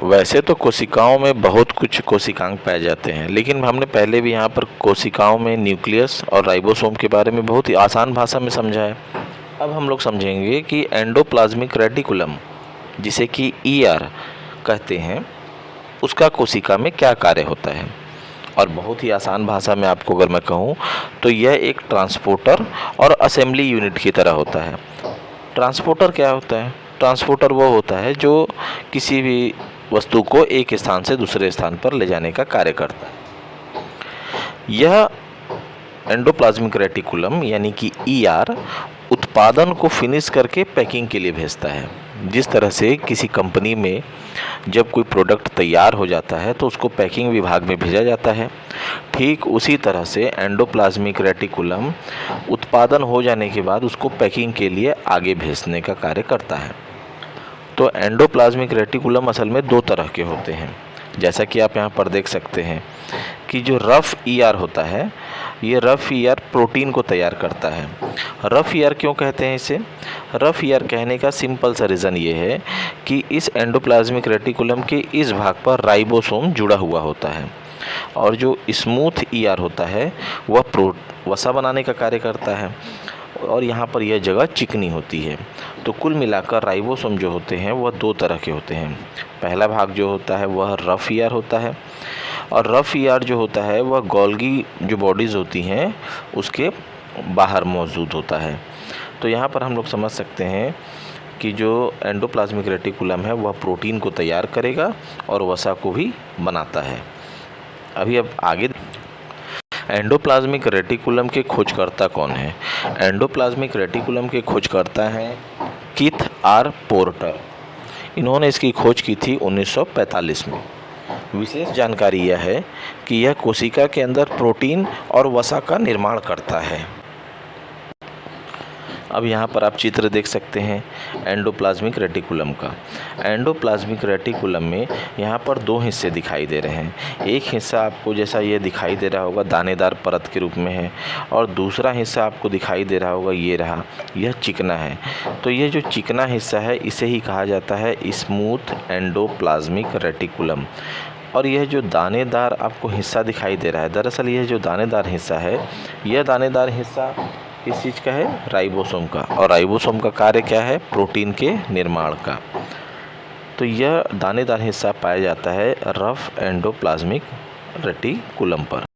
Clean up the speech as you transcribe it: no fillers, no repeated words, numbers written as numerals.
वैसे तो कोशिकाओं में बहुत कुछ कोशिकांग पाए जाते हैं, लेकिन हमने पहले भी यहाँ पर कोशिकाओं में न्यूक्लियस और राइबोसोम के बारे में बहुत ही आसान भाषा में समझा है। अब हम लोग समझेंगे कि एंडोप्लाज्मिक रेटिकुलम, जिसे कि ईआर कहते हैं, उसका कोशिका में क्या कार्य होता है। और बहुत ही आसान भाषा में आपको अगर मैं कहूँ तो यह एक ट्रांसपोर्टर और असेंबली यूनिट की तरह होता है। ट्रांसपोर्टर क्या होता है? ट्रांसपोर्टर वो होता है जो किसी भी वस्तु को एक स्थान से दूसरे स्थान पर ले जाने का कार्य करता है। यह एंडोप्लाज्मिक रेटिकुलम यानी कि ईआर उत्पादन को फिनिश करके पैकिंग के लिए भेजता है। जिस तरह से किसी कंपनी में जब कोई प्रोडक्ट तैयार हो जाता है तो उसको पैकिंग विभाग में भेजा जाता है, ठीक उसी तरह से एंडोप्लाज्मिक रेटिकुलम उत्पादन हो जाने के बाद उसको पैकिंग के लिए आगे भेजने का कार्य करता है। तो एंडोप्लाज्मिक रेटिकुलम असल में दो तरह के होते हैं। जैसा कि आप यहाँ पर देख सकते हैं कि जो रफ़ ईआर होता है, ये रफ़ ईआर प्रोटीन को तैयार करता है। रफ़ ईआर क्यों कहते हैं इसे? रफ़ ईआर कहने का सिंपल सा रीज़न ये है कि इस एंडोप्लाज्मिक रेटिकुलम के इस भाग पर राइबोसोम जुड़ा हुआ होता है, और जो स्मूथ ईआर होता है वह वसा बनाने का कार्य करता है, और यहाँ पर यह जगह चिकनी होती है। तो कुल मिलाकर राइबोसोम जो होते हैं वह दो तरह के होते हैं। पहला भाग जो होता है वह रफ़ ईआर होता है, और रफ़ ईआर जो होता है वह गोल्गी जो बॉडीज़ होती हैं उसके बाहर मौजूद होता है। तो यहाँ पर हम लोग समझ सकते हैं कि जो एंडोप्लाज्मिक रेटिकुलम है वह प्रोटीन को तैयार करेगा और वसा को भी बनाता है। अब आगे एंडोप्लाज्मिक रेटिकुलम के खोजकर्ता कौन है? एंडोप्लाज्मिक रेटिकुलम के खोजकर्ता हैं कीथ आर पोर्टर। इन्होंने इसकी खोज की थी 1945 में। विशेष जानकारी यह है कि यह कोशिका के अंदर प्रोटीन और वसा का निर्माण करता है। अब यहाँ पर आप चित्र देख सकते हैं एंडोप्लाज्मिक रेटिकुलम का। एंडोप्लाज्मिक रेटिकुलम में यहाँ पर दो हिस्से दिखाई दे रहे हैं। एक हिस्सा आपको जैसा ये दिखाई दे रहा होगा दानेदार परत के रूप में है, और दूसरा हिस्सा आपको दिखाई दे रहा होगा ये रहा, यह चिकना है। तो ये जो चिकना हिस्सा है इसे ही कहा जाता है स्मूथ एंडोप्लाज्मिक रेटिकुलम। और यह जो दानेदार आपको हिस्सा दिखाई दे रहा है, दरअसल यह जो दानेदार हिस्सा है, यह दानेदार हिस्सा किस चीज़ का है? राइबोसोम का। और राइबोसोम का कार्य क्या है? प्रोटीन के निर्माण का। तो यह दानेदार हिस्सा पाया जाता है रफ एंडोप्लाज्मिक रेटिकुलम पर।